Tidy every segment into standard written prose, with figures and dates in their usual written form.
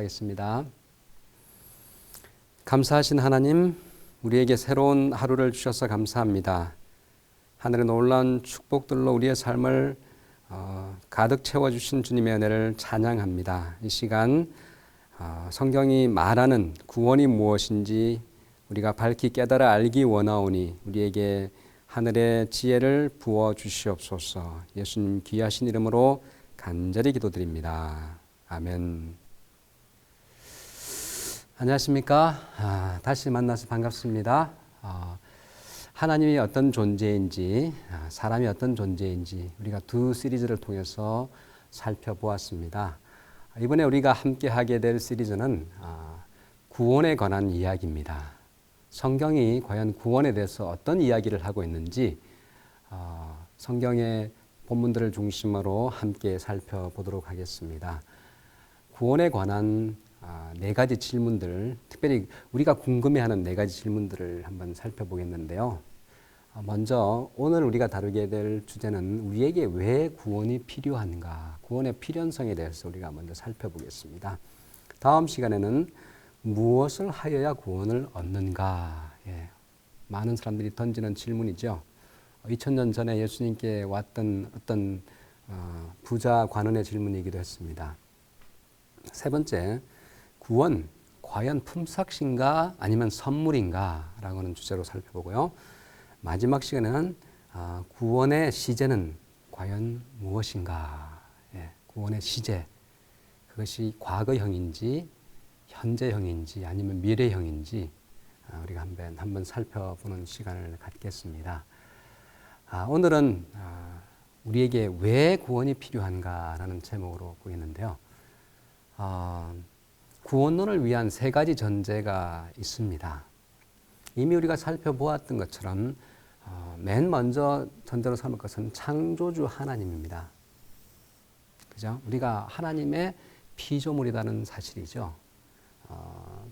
기도하겠습니다. 감사하신 하나님, 우리에게 새로운 하루를 주셔서 감사합니다. 하늘의 놀라운 축복들로 우리의 삶을 가득 채워주신 주님의 은혜를 찬양합니다. 이 시간 성경이 말하는 구원이 무엇인지 우리가 밝히 깨달아 알기 원하오니 우리에게 하늘의 지혜를 부어 주시옵소서. 예수님 귀하신 이름으로 간절히 기도드립니다. 아멘. 안녕하십니까? 다시 만나서 반갑습니다. 하나님이 어떤 존재인지, 사람이 어떤 존재인지 우리가 두 시리즈를 통해서 살펴보았습니다. 이번에 우리가 함께 하게 될 시리즈는 구원에 관한 이야기입니다. 성경이 과연 구원에 대해서 어떤 이야기를 하고 있는지 성경의 본문들을 중심으로 함께 살펴보도록 하겠습니다. 구원에 관한 네 가지 질문들, 특별히 우리가 궁금해하는 네 가지 질문들을 한번 살펴보겠는데요. 먼저 오늘 우리가 다루게 될 주제는 우리에게 왜 구원이 필요한가, 구원의 필연성에 대해서 우리가 먼저 살펴보겠습니다. 다음 시간에는 무엇을 하여야 구원을 얻는가? 많은 사람들이 던지는 질문이죠. 2000년 전에 예수님께 왔던 어떤 부자 관원의 질문이기도 했습니다. 세 번째, 구원, 과연 품삯인가 아니면 선물인가? 라고 하는 주제로 살펴보고요. 마지막 시간에는 구원의 시제는 과연 무엇인가? 구원의 시제, 그것이 과거형인지 현재형인지 아니면 미래형인지 우리가 한번 살펴보는 시간을 갖겠습니다. 오늘은 우리에게 왜 구원이 필요한가라는 제목으로 보이는데요. 구원론을 위한 세 가지 전제가 있습니다. 이미 우리가 살펴보았던 것처럼 맨 먼저 전제로 삼을 것은 창조주 하나님입니다. 그죠? 우리가 하나님의 피조물이라는 사실이죠.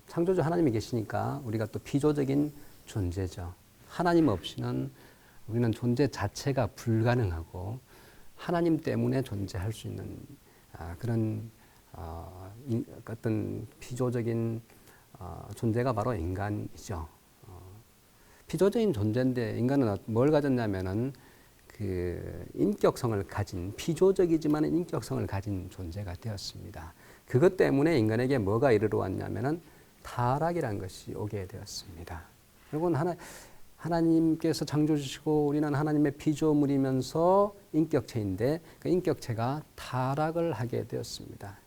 창조주 하나님이 계시니까 우리가 또 피조적인 존재죠. 하나님 없이는 우리는 존재 자체가 불가능하고 하나님 때문에 존재할 수 있는 그런 어떤 피조적인 존재가 바로 인간이죠. 피조적인 존재인데 인간은 뭘 가졌냐면은 그 인격성을 가진, 피조적이지만 인격성을 가진 존재가 되었습니다. 그것 때문에 인간에게 뭐가 이르러 왔냐면은 타락이라는 것이 오게 되었습니다. 여러분, 하나님께서 창조주시고 우리는 하나님의 피조물이면서 인격체인데 그 인격체가 타락을 하게 되었습니다.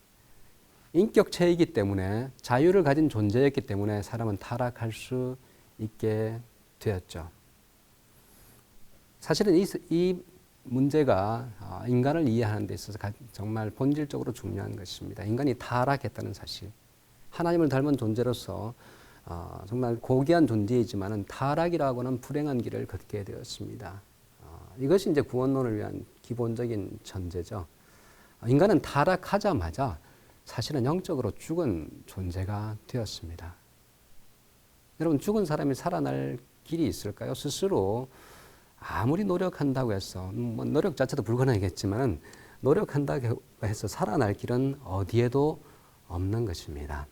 인격체이기 때문에, 자유를 가진 존재였기 때문에 사람은 타락할 수 있게 되었죠. 사실은 이 문제가 인간을 이해하는 데 있어서 정말 본질적으로 중요한 것입니다. 인간이 타락했다는 사실. 하나님을 닮은 존재로서 정말 고귀한 존재이지만 타락이라고 하는 불행한 길을 걷게 되었습니다. 이것이 이제 구원론을 위한 기본적인 전제죠. 인간은 타락하자마자 사실은 영적으로 죽은 존재가 되었습니다. 여러분, 죽은 사람이 살아날 길이 있을까요? 스스로 아무리 노력한다고 해서, 노력 자체도 불가능하겠지만 노력한다고 해서 살아날 길은 어디에도 없는 것입니다.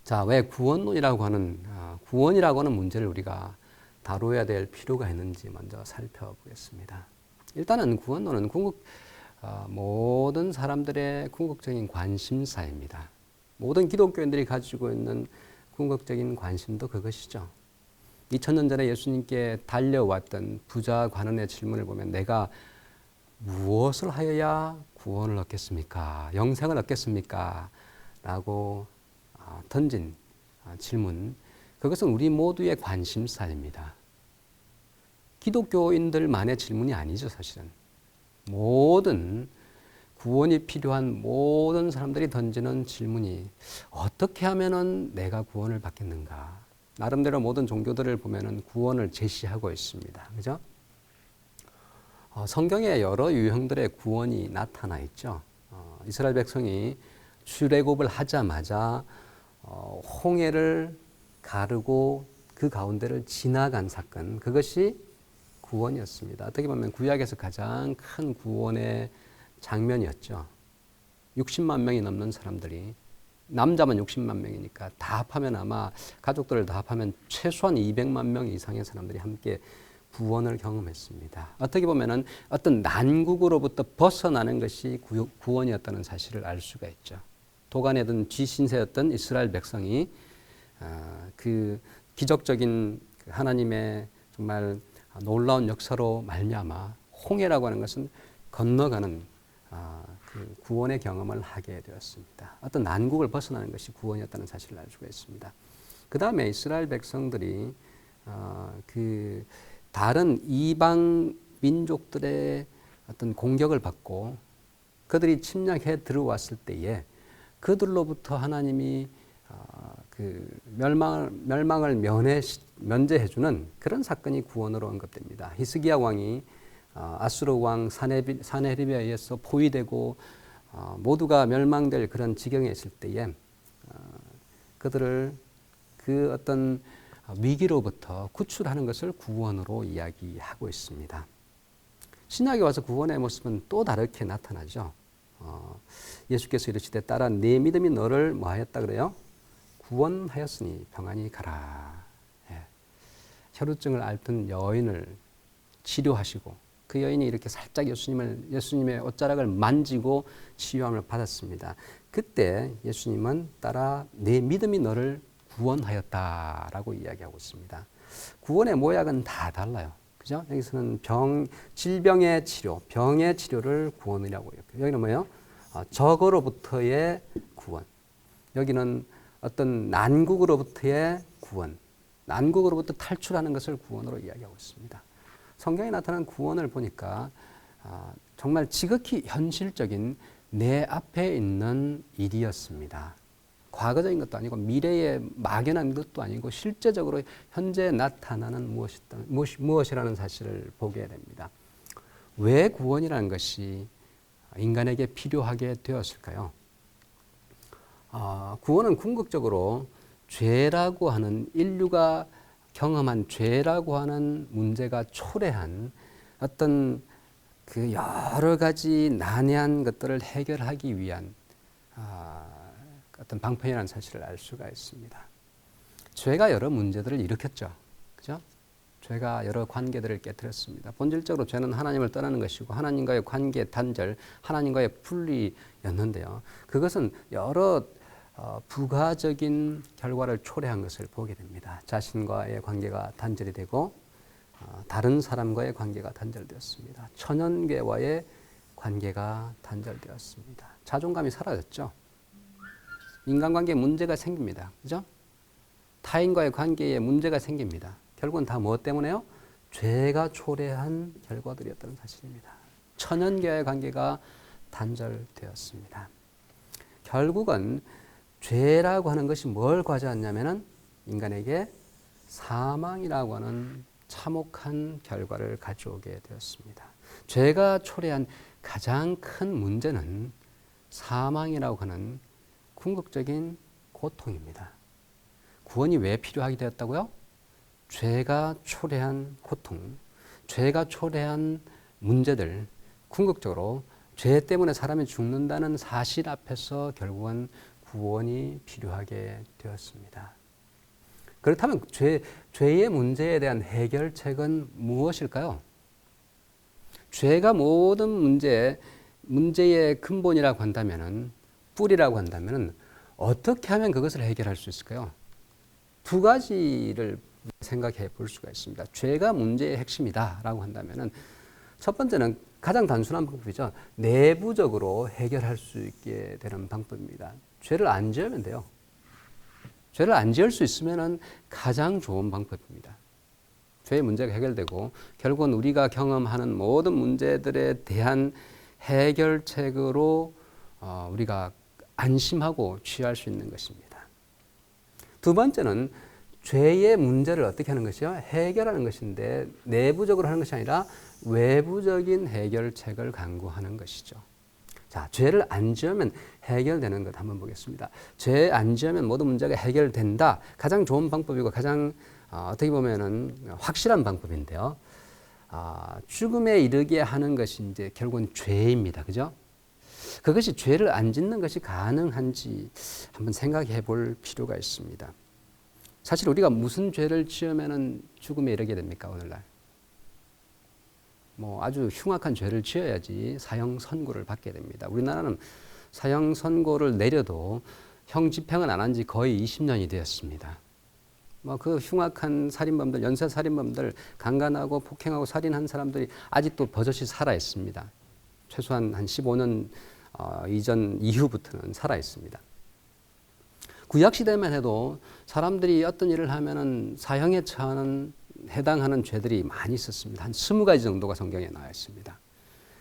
자, 왜 구원론이라고 하는, 구원이라고 하는 문제를 우리가 다루어야 될 필요가 있는지 먼저 살펴보겠습니다. 일단은 구원론은 모든 사람들의 궁극적인 관심사입니다. 모든 기독교인들이 가지고 있는 궁극적인 관심도 그것이죠. 2000년 전에 예수님께 달려왔던 부자 관원의 질문을 보면 내가 무엇을 하여야 구원을 얻겠습니까? 영생을 얻겠습니까? 라고 던진 질문, 그것은 우리 모두의 관심사입니다. 기독교인들만의 질문이 아니죠, 사실은. 모든 구원이 필요한 모든 사람들이 던지는 질문이 어떻게 하면은 내가 구원을 받겠는가? 나름대로 모든 종교들을 보면은 구원을 제시하고 있습니다. 그죠? 성경에 여러 유형들의 구원이 나타나 있죠. 이스라엘 백성이 출애굽을 하자마자 홍해를 가르고 그 가운데를 지나간 사건, 그것이 구원이었습니다. 어떻게 보면 구약에서 가장 큰 구원의 장면이었죠. 60만 명이 넘는 사람들이 남자만 60만 명이니까 다 합하면 아마 가족들을 다 합하면 최소한 200만 명 이상의 사람들이 함께 구원을 경험했습니다. 어떻게 보면은 어떤 난국으로부터 벗어나는 것이 구원이었다는 사실을 알 수가 있죠. 도간에든 쥐신세였던 이스라엘 백성이 그 기적적인 하나님의 정말 놀라운 역사로 말미암아 홍해라고 하는 것은 건너가는 그 구원의 경험을 하게 되었습니다. 어떤 난국을 벗어나는 것이 구원이었다는 사실을 알 수가 있습니다. 그 다음에 이스라엘 백성들이 그 다른 이방 민족들의 어떤 공격을 받고 그들이 침략해 들어왔을 때에 그들로부터 하나님이 그 멸망을 면제해주는 그런 사건이 구원으로 언급됩니다. 히스기야 왕이 아수르 왕 사네립에 의해서 포위되고 모두가 멸망될 그런 지경에 있을 때에 그들을 그 어떤 위기로부터 구출하는 것을 구원으로 이야기하고 있습니다. 신약에 와서 구원의 모습은 또 다르게 나타나죠. 예수께서 이르시되 따라 내 믿음이 너를 뭐하였다 그래요? 구원하였으니 평안히 가라. 예. 혈루증을 앓던 여인을 치료하시고 그 여인이 이렇게 살짝 예수님의 옷자락을 만지고 치유함을 받았습니다. 그때 예수님은 따라 내 믿음이 너를 구원하였다라고 이야기하고 있습니다. 구원의 모양은 다 달라요. 그죠? 여기서는 질병의 치료, 병의 치료를 구원이라고 해요. 여기는 뭐예요? 적으로부터의 구원. 여기는 어떤 난국으로부터의 구원, 난국으로부터 탈출하는 것을 구원으로 이야기하고 있습니다. 성경에 나타난 구원을 보니까 정말 지극히 현실적인 내 앞에 있는 일이었습니다. 과거적인 것도 아니고 미래에 막연한 것도 아니고 실제적으로 현재 나타나는 무엇이라는 사실을 보게 됩니다. 왜 구원이라는 것이 인간에게 필요하게 되었을까요? 구원은 궁극적으로 죄라고 하는 인류가 경험한 죄라고 하는 문제가 초래한 어떤 그 여러 가지 난해한 것들을 해결하기 위한 어떤 방편이라는 사실을 알 수가 있습니다. 죄가 여러 문제들을 일으켰죠. 그죠? 죄가 여러 관계들을 깨뜨렸습니다. 본질적으로 죄는 하나님을 떠나는 것이고 하나님과의 관계 단절, 하나님과의 분리였는데요. 그것은 여러 부가적인 결과를 초래한 것을 보게 됩니다. 자신과의 관계가 단절이 되고 다른 사람과의 관계가 단절되었습니다. 천연계와의 관계가 단절되었습니다. 자존감이 사라졌죠. 인간관계에 문제가 생깁니다. 그죠? 타인과의 관계에 문제가 생깁니다. 결국은 다 무엇 때문에요? 죄가 초래한 결과들이었다는 사실입니다. 천연계와의 관계가 단절되었습니다. 결국은 죄라고 하는 것이 뭘 가져왔냐면은 인간에게 사망이라고 하는 참혹한 결과를 가져오게 되었습니다. 죄가 초래한 가장 큰 문제는 사망이라고 하는 궁극적인 고통입니다. 구원이 왜 필요하게 되었다고요? 죄가 초래한 고통, 죄가 초래한 문제들, 궁극적으로 죄 때문에 사람이 죽는다는 사실 앞에서 결국은 구원이 필요하게 되었습니다. 그렇다면 죄의 문제에 대한 해결책은 무엇일까요? 죄가 모든 문제의 근본이라고 한다면은, 뿌리라고 한다면은 어떻게 하면 그것을 해결할 수 있을까요? 두 가지를 생각해 볼 수가 있습니다. 죄가 문제의 핵심이다라고 한다면은 첫 번째는 가장 단순한 방법이죠. 내부적으로 해결할 수 있게 되는 방법입니다. 죄를 안 지으면 돼요. 죄를 안 지을 수 있으면 가장 좋은 방법입니다. 죄의 문제가 해결되고 결국은 우리가 경험하는 모든 문제들에 대한 해결책으로 우리가 안심하고 취할 수 있는 것입니다. 두 번째는 죄의 문제를 어떻게 하는 것이요? 해결하는 것인데 내부적으로 하는 것이 아니라 외부적인 해결책을 강구하는 것이죠. 자, 죄를 안 지으면 해결되는 것 한번 보겠습니다. 죄 안 지으면 모든 문제가 해결된다. 가장 좋은 방법이고 가장 어떻게 보면은 확실한 방법인데요. 죽음에 이르게 하는 것이 이제 결국은 죄입니다. 그죠? 그것이 죄를 안 짓는 것이 가능한지 한번 생각해 볼 필요가 있습니다. 사실 우리가 무슨 죄를 지으면 죽음에 이르게 됩니까, 오늘날? 아주 흉악한 죄를 지어야지 사형 선고를 받게 됩니다. 우리나라는 사형 선고를 내려도 형 집행은 안 한 지 거의 20년이 되었습니다. 그 흉악한 살인범들, 연쇄 살인범들, 강간하고 폭행하고 살인한 사람들이 아직도 버젓이 살아 있습니다. 최소한 한 15년 이전 이후부터는 살아 있습니다. 구약 시대만 해도 사람들이 어떤 일을 하면은 사형에 처하는 해당하는 죄들이 많이 있었습니다. 한 20가지 정도가 성경에 나와 있습니다.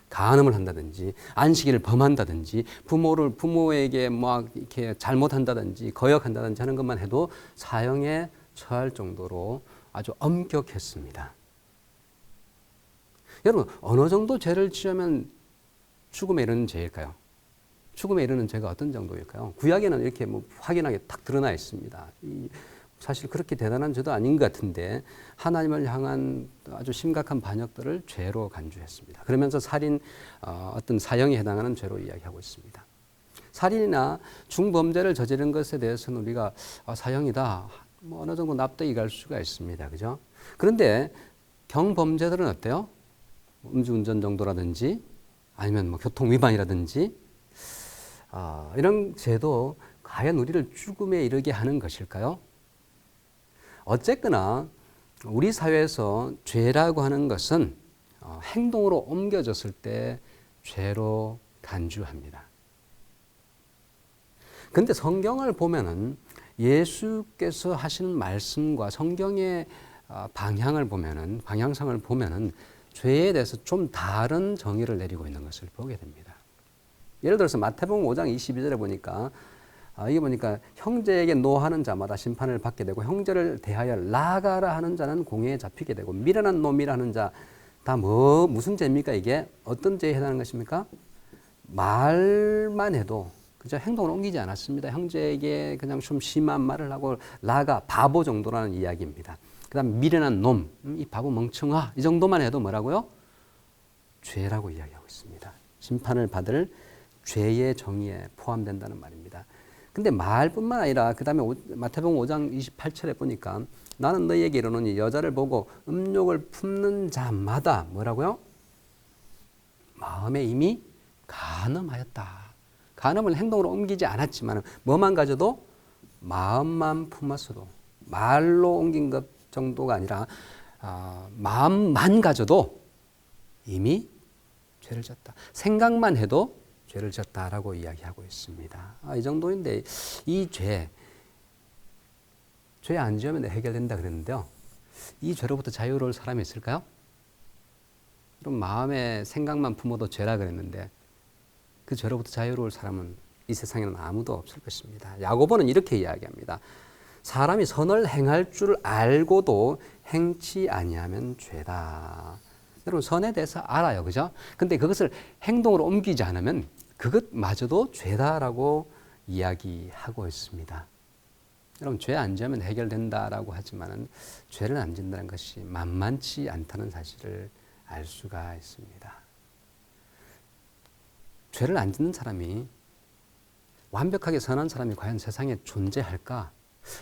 간음을 한다든지, 안식일을 범한다든지, 부모에게 이렇게 잘못한다든지, 거역한다든지 하는 것만 해도 사형에 처할 정도로 아주 엄격했습니다. 여러분, 어느 정도 죄를 지으면 죽음에 이르는 죄일까요? 죽음에 이르는 죄가 어떤 정도일까요? 구약에는 이렇게 확연하게 딱 드러나 있습니다. 사실 그렇게 대단한 죄도 아닌 것 같은데 하나님을 향한 아주 심각한 반역들을 죄로 간주했습니다. 그러면서 살인, 어떤 사형에 해당하는 죄로 이야기하고 있습니다. 살인이나 중범죄를 저지른 것에 대해서는 우리가 사형이다, 어느 정도 납득이 갈 수가 있습니다. 그죠? 그런데 경범죄들은 어때요? 음주운전 정도라든지 아니면 교통 위반이라든지 이런 죄도 과연 우리를 죽음에 이르게 하는 것일까요? 어쨌거나 우리 사회에서 죄라고 하는 것은 행동으로 옮겨졌을 때 죄로 간주합니다. 그런데 성경을 보면은 예수께서 하시는 말씀과 성경의 방향성을 보면은 죄에 대해서 좀 다른 정의를 내리고 있는 것을 보게 됩니다. 예를 들어서 마태복음 5장 22절에 보니까 이게 보니까 형제에게 노하는 자마다 심판을 받게 되고 형제를 대하여 나가라 하는 자는 공회에 잡히게 되고 미련한 놈이라는 자 다 무슨 죄입니까? 이게 어떤 죄에 해당하는 것입니까? 말만 해도 그저 행동을 옮기지 않았습니다. 형제에게 그냥 좀 심한 말을 하고 나가 바보 정도라는 이야기입니다. 그다음 미련한 놈, 이 바보 멍청아 이 정도만 해도 뭐라고요? 죄라고 이야기하고 있습니다. 심판을 받을 죄의 정의에 포함된다는 말입니다. 근데 말뿐만 아니라 그 다음에 마태복음 5장 28절에 보니까 나는 너희에게 이르노니 여자를 보고 음욕을 품는 자마다 뭐라고요? 마음에 이미 간음하였다. 간음을 행동으로 옮기지 않았지만 뭐만 가져도 마음만 품었어도 말로 옮긴 것 정도가 아니라 마음만 가져도 이미 죄를 졌다. 생각만 해도 죄를 졌다라고 이야기하고 있습니다. 이 정도인데 이 죄 안 지으면 해결된다 그랬는데요. 이 죄로부터 자유로울 사람이 있을까요? 그럼 마음의 생각만 품어도 죄라 그랬는데 그 죄로부터 자유로울 사람은 이 세상에는 아무도 없을 것입니다. 야고보는 이렇게 이야기합니다. 사람이 선을 행할 줄 알고도 행치 아니하면 죄다. 여러분 선에 대해서 알아요. 그죠? 근데 그것을 행동으로 옮기지 않으면 그것마저도 죄다라고 이야기하고 있습니다. 여러분 죄 안 지으면 해결된다라고 하지만은 죄를 안 짓는다는 것이 만만치 않다는 사실을 알 수가 있습니다. 죄를 안 짓는 사람이 완벽하게 선한 사람이 과연 세상에 존재할까?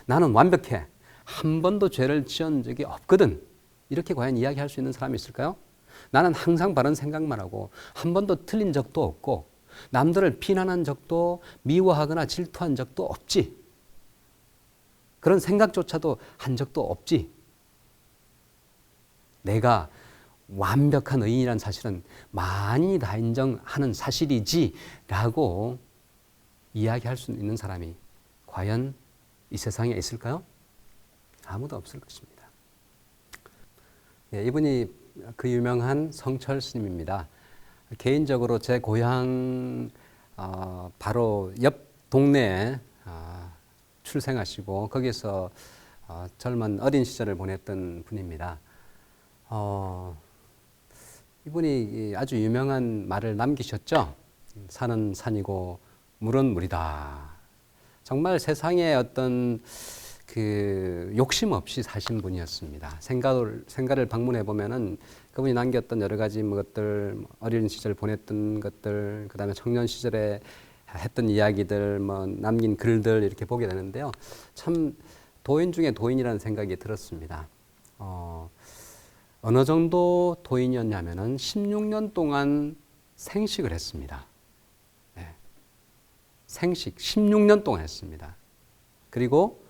나는 완벽해. 한 번도 죄를 지은 적이 없거든. 이렇게 과연 이야기할 수 있는 사람이 있을까요? 나는 항상 바른 생각만 하고 한 번도 틀린 적도 없고 남들을 비난한 적도 미워하거나 질투한 적도 없지. 그런 생각조차도 한 적도 없지. 내가 완벽한 의인이라는 사실은 많이 다 인정하는 사실이지 라고 이야기할 수 있는 사람이 과연 이 세상에 있을까요? 아무도 없을 것입니다. 이분이 그 유명한 성철 스님입니다. 개인적으로 제 고향 바로 옆 동네에 출생하시고 거기서 젊은 어린 시절을 보냈던 분입니다. 이분이 아주 유명한 말을 남기셨죠. 산은 산이고 물은 물이다. 정말 세상의 어떤 그 욕심 없이 사신 분이었습니다. 생가를 방문해 보면은 그분이 남겼던 여러 가지 것들, 어린 시절 보냈던 것들, 그다음에 청년 시절에 했던 이야기들, 남긴 글들 이렇게 보게 되는데요. 참 도인 중에 도인이라는 생각이 들었습니다. 어느 정도 도인이었냐면은 16년 동안 생식을 했습니다. 네. 생식 16년 동안 했습니다. 그리고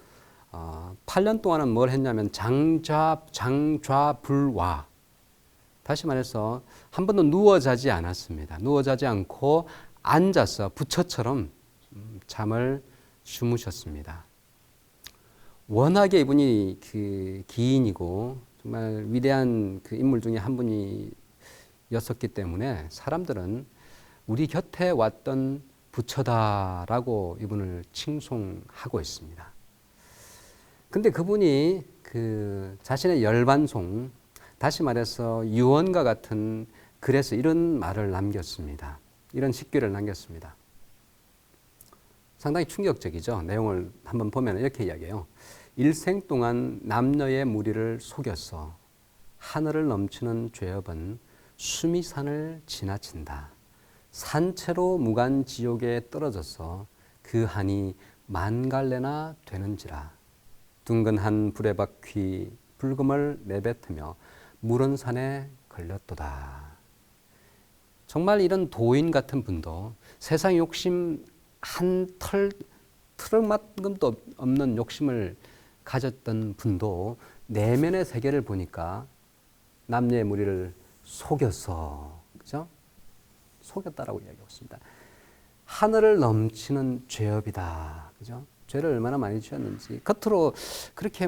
8년 동안은 뭘 했냐면 장좌불와, 다시 말해서 한 번도 누워 자지 않았습니다. 누워 자지 않고 앉아서 부처처럼 잠을 주무셨습니다. 워낙에 이분이 그 기인이고 정말 위대한 그 인물 중에 한 분이었었기 때문에 사람들은 우리 곁에 왔던 부처다라고 이분을 칭송하고 있습니다. 근데 그분이 그 자신의 열반송, 다시 말해서 유언과 같은 글에서 이런 말을 남겼습니다. 이런 식귀를 남겼습니다. 상당히 충격적이죠. 내용을 한번 보면 이렇게 이야기해요. 일생 동안 남녀의 무리를 속였어 하늘을 넘치는 죄업은 수미산을 지나친다. 산채로 무간지옥에 떨어져서 그 한이 만갈래나 되는지라. 둥근한 불의 바퀴 불금을 내뱉으며 물은 산에 걸렸도다. 정말 이런 도인 같은 분도 세상 욕심 한 트럭만큼도 없는 욕심을 가졌던 분도 내면의 세계를 보니까 남녀의 무리를 속였어. 그죠? 속였다라고 이야기하고 있습니다. 하늘을 넘치는 죄업이다. 그죠? 죄를 얼마나 많이 지었는지. 겉으로 그렇게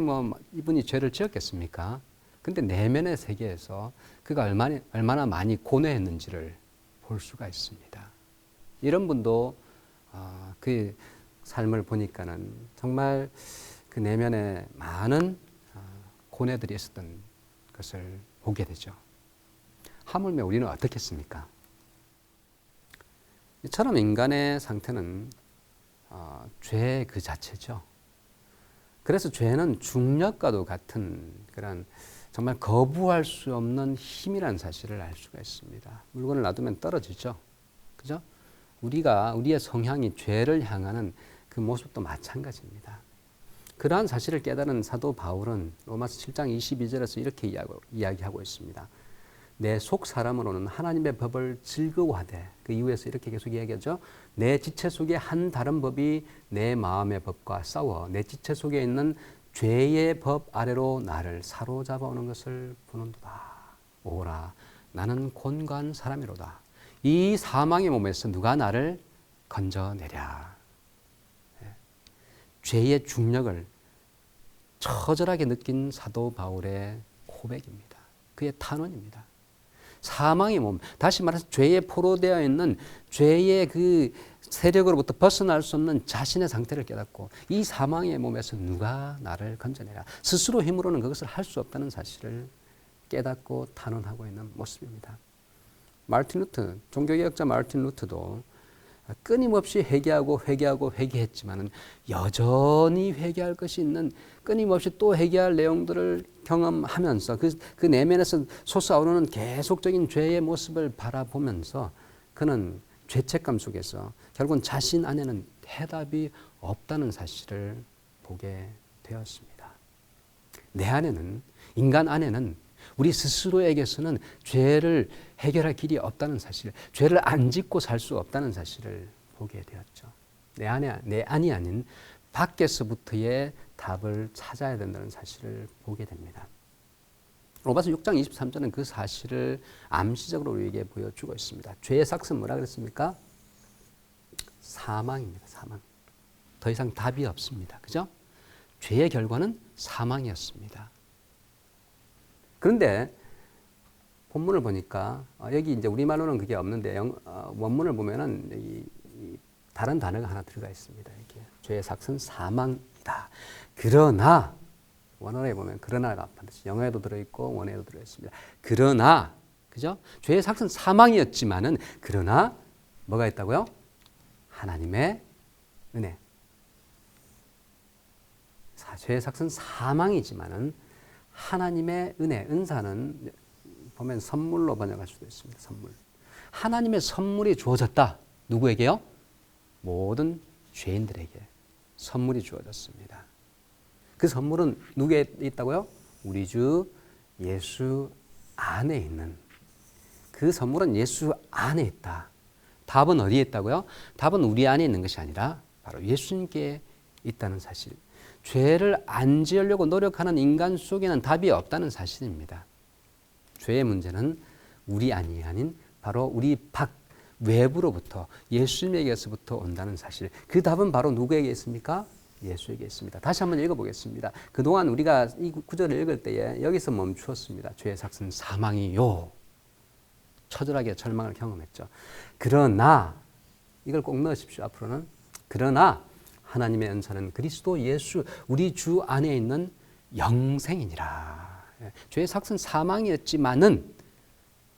이분이 죄를 지었겠습니까? 근데 내면의 세계에서 그가 얼마나 많이 고뇌했는지를 볼 수가 있습니다. 이런 분도 그 삶을 보니까는 정말 그 내면에 많은 고뇌들이 있었던 것을 보게 되죠. 하물며 우리는 어떻겠습니까? 이처럼 인간의 상태는 죄 그 자체죠. 그래서 죄는 중력과도 같은 그런 정말 거부할 수 없는 힘이라는 사실을 알 수가 있습니다. 물건을 놔두면 떨어지죠. 그죠? 우리의 성향이 죄를 향하는 그 모습도 마찬가지입니다. 그러한 사실을 깨달은 사도 바울은 로마서 7장 22절에서 이렇게 이야기하고 있습니다. 내 속 사람으로는 하나님의 법을 즐거워하되, 그 이후에서 이렇게 계속 이야기하죠. 내 지체 속에 한 다른 법이 내 마음의 법과 싸워 내 지체 속에 있는 죄의 법 아래로 나를 사로잡아 오는 것을 보는도다. 오라, 나는 곤고한 사람이로다. 이 사망의 몸에서 누가 나를 건져내랴. 죄의 중력을 처절하게 느낀 사도 바울의 고백입니다. 그의 탄원입니다. 사망의 몸, 다시 말해서 죄에 포로되어 있는 죄의 그 세력으로부터 벗어날 수 없는 자신의 상태를 깨닫고 이 사망의 몸에서 누가 나를 건져내라. 스스로 힘으로는 그것을 할 수 없다는 사실을 깨닫고 탄원하고 있는 모습입니다. 종교개혁자 마르틴 루터도 끊임없이 회개했지만은 여전히 회개할 것이 있는, 끊임없이 또 회개할 내용들을 경험하면서 그 내면에서 솟아오르는 계속적인 죄의 모습을 바라보면서 그는 죄책감 속에서 결국은 자신 안에는 해답이 없다는 사실을 보게 되었습니다. 내 안에는, 인간 안에는 우리 스스로에게서는 죄를 해결할 길이 없다는 사실, 죄를 안 짓고 살 수 없다는 사실을 보게 되었죠. 내 안이 아닌 밖에서부터의 답을 찾아야 된다는 사실을 보게 됩니다. 로마서 6장 23절은 그 사실을 암시적으로 우리에게 보여주고 있습니다. 죄의 삭은 뭐라 그랬습니까? 사망입니다. 사망. 더 이상 답이 없습니다. 그죠? 죄의 결과는 사망이었습니다. 그런데 본문을 보니까 여기 이제 우리말로는 그게 없는데 원문을 보면은 이 다른 단어가 하나 들어가 있습니다. 이렇게 죄의 삭은 사망이다. 그러나 원어에 보면 그러나가 반드시 영어에도 들어있고 원어에도 들어있습니다. 그러나, 그죠? 죄의 삭은 사망이었지만은 그러나 뭐가 있다고요? 하나님의 은혜, 죄의 삭은 사망이지만은 하나님의 은혜, 은사는 보면 선물로 번역할 수도 있습니다. 선물. 하나님의 선물이 주어졌다. 누구에게요? 모든 죄인들에게 선물이 주어졌습니다. 그 선물은 누구에 있다고요? 우리 주 예수 안에 있는, 그 선물은 예수 안에 있다. 답은 어디에 있다고요? 답은 우리 안에 있는 것이 아니라 바로 예수님께 있다는 사실. 죄를 안 지으려고 노력하는 인간 속에는 답이 없다는 사실입니다. 죄의 문제는 우리 안이 아닌 바로 우리 외부로부터 예수님에게서부터 온다는 사실. 그 답은 바로 누구에게 있습니까? 예수에게 있습니다. 다시 한번 읽어보겠습니다. 그동안 우리가 이 구절을 읽을 때에 여기서 멈추었습니다. 죄의 삭은 사망이요. 처절하게 절망을 경험했죠. 그러나 이걸 꼭 넣으십시오. 앞으로는 그러나 하나님의 은사는 그리스도 예수 우리 주 안에 있는 영생이니라. 죄의 삭은 사망이었지만은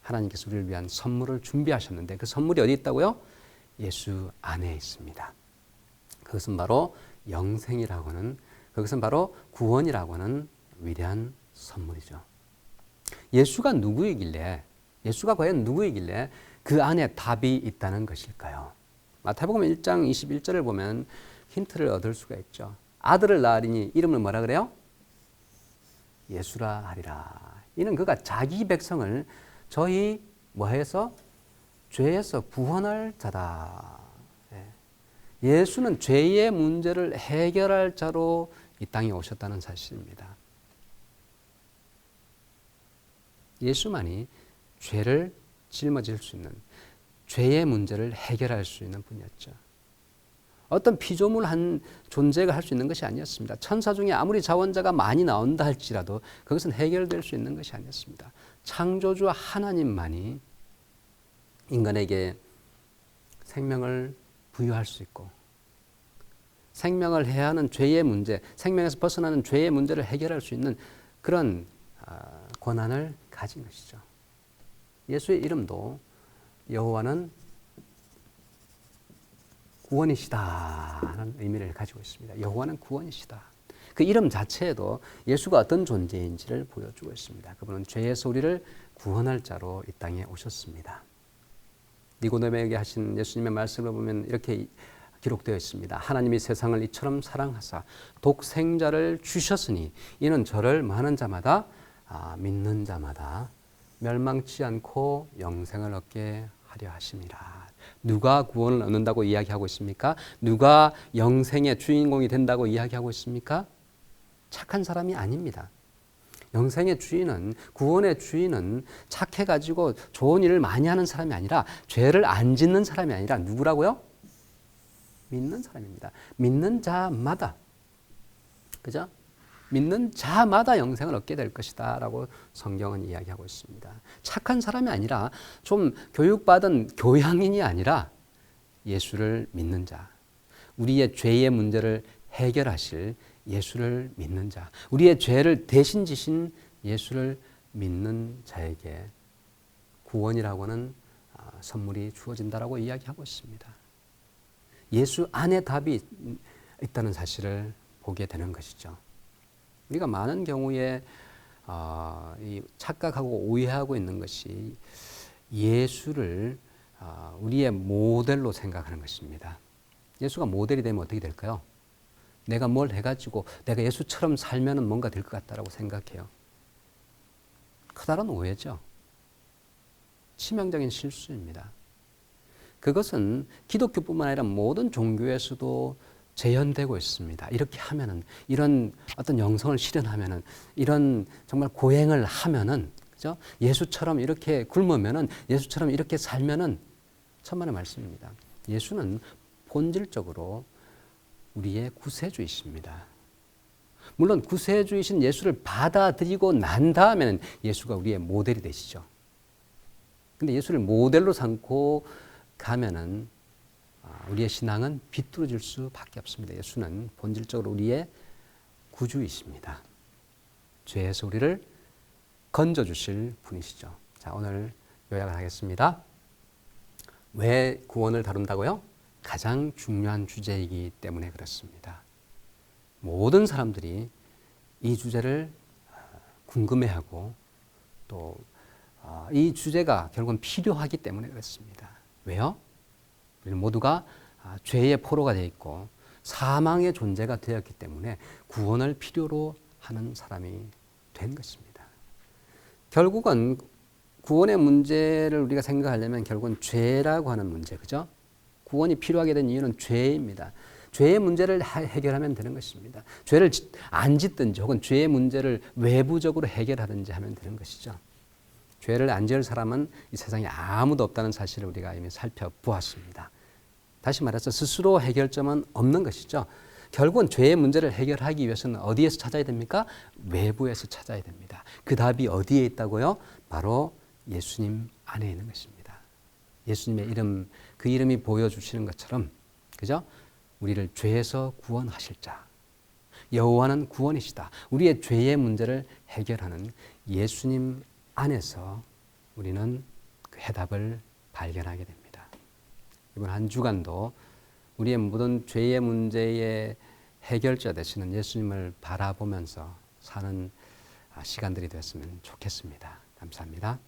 하나님께서 우리를 위한 선물을 준비하셨는데 그 선물이 어디 있다고요? 예수 안에 있습니다. 그것은 바로 영생이라고 하는, 그것은 바로 구원이라고 하는 위대한 선물이죠. 예수가 누구이길래, 예수가 과연 누구이길래 그 안에 답이 있다는 것일까요? 마태복음 1장 21절을 보면 힌트를 얻을 수가 있죠. 아들을 낳으리니 이름을 뭐라 그래요? 예수라 하리라. 이는 그가 자기 백성을 저희 뭐해서? 죄에서 구원할 자다. 예수는 죄의 문제를 해결할 자로 이 땅에 오셨다는 사실입니다. 예수만이 죄를 짊어질 수 있는, 죄의 문제를 해결할 수 있는 분이었죠. 어떤 피조물한 존재가 할 수 있는 것이 아니었습니다. 천사 중에 아무리 자원자가 많이 나온다 할지라도 그것은 해결될 수 있는 것이 아니었습니다. 창조주 하나님만이 인간에게 생명을 부여할 수 있고 생명을 해야 하는 죄의 문제, 생명에서 벗어나는 죄의 문제를 해결할 수 있는 그런 권한을 가진 것이죠. 예수의 이름도 여호와는 구원이시다라는 의미를 가지고 있습니다. 여호와는 구원이시다. 그 이름 자체에도 예수가 어떤 존재인지를 보여주고 있습니다. 그분은 죄에서 우리를 구원할 자로 이 땅에 오셨습니다. 니고데모에게 하신 예수님의 말씀을 보면 이렇게 기록되어 있습니다. 하나님이 세상을 이처럼 사랑하사 독생자를 주셨으니 이는 저를 많은 자마다 믿는 자마다 멸망치 않고 영생을 얻게 하려 하심이라. 누가 구원을 얻는다고 이야기하고 있습니까? 누가 영생의 주인공이 된다고 이야기하고 있습니까? 착한 사람이 아닙니다. 영생의 주인은, 구원의 주인은 착해가지고 좋은 일을 많이 하는 사람이 아니라, 죄를 안 짓는 사람이 아니라 누구라고요? 믿는 사람입니다. 믿는 자마다, 그죠? 믿는 자마다 영생을 얻게 될 것이다 라고 성경은 이야기하고 있습니다. 착한 사람이 아니라, 좀 교육받은 교양인이 아니라 예수를 믿는 자, 우리의 죄의 문제를 해결하실 예수를 믿는 자, 우리의 죄를 대신 지신 예수를 믿는 자에게 구원이라고 하는 선물이 주어진다라고 이야기하고 있습니다. 예수 안에 답이 있다는 사실을 보게 되는 것이죠. 우리가 많은 경우에 착각하고 오해하고 있는 것이 예수를 우리의 모델로 생각하는 것입니다. 예수가 모델이 되면 어떻게 될까요? 내가 뭘 해가지고 내가 예수처럼 살면 뭔가 될 것 같다라고 생각해요. 커다란 오해죠. 치명적인 실수입니다. 그것은 기독교뿐만 아니라 모든 종교에서도 재현되고 있습니다. 이렇게 하면은, 이런 어떤 영성을 실현하면은, 이런 정말 고행을 하면은, 그죠? 예수처럼 이렇게 굶으면은, 예수처럼 이렇게 살면은, 천만의 말씀입니다. 예수는 본질적으로 우리의 구세주이십니다. 물론 구세주이신 예수를 받아들이고 난 다음에는 예수가 우리의 모델이 되시죠. 근데 예수를 모델로 삼고 가면은 우리의 신앙은 비뚤어질 수밖에 없습니다. 예수는 본질적으로 우리의 구주이십니다. 죄에서 우리를 건져주실 분이시죠. 자, 오늘 요약을 하겠습니다. 왜 구원을 다룬다고요? 가장 중요한 주제이기 때문에 그렇습니다. 모든 사람들이 이 주제를 궁금해하고 또 이 주제가 결국은 필요하기 때문에 그렇습니다. 왜요? 우리는 모두가 죄의 포로가 되어 있고 사망의 존재가 되었기 때문에 구원을 필요로 하는 사람이 된 것입니다. 결국은 구원의 문제를 우리가 생각하려면 결국은 죄라고 하는 문제, 그죠? 구원이 필요하게 된 이유는 죄입니다. 죄의 문제를 해결하면 되는 것입니다. 죄를 안 짓든지 혹은 죄의 문제를 외부적으로 해결하든지 하면 되는 것이죠. 죄를 안 지을 사람은 이 세상에 아무도 없다는 사실을 우리가 이미 살펴보았습니다. 다시 말해서 스스로 해결점은 없는 것이죠. 결국은 죄의 문제를 해결하기 위해서는 어디에서 찾아야 됩니까? 외부에서 찾아야 됩니다. 그 답이 어디에 있다고요? 바로 예수님 안에 있는 것입니다. 예수님의 이름, 그 이름이 보여주시는 것처럼, 그죠? 우리를 죄에서 구원하실 자, 여호와는 구원이시다. 우리의 죄의 문제를 해결하는 예수님 안에서 우리는 그 해답을 발견하게 됩니다. 이번 한 주간도 우리의 모든 죄의 문제의 해결자 되시는 예수님을 바라보면서 사는 시간들이 됐으면 좋겠습니다. 감사합니다.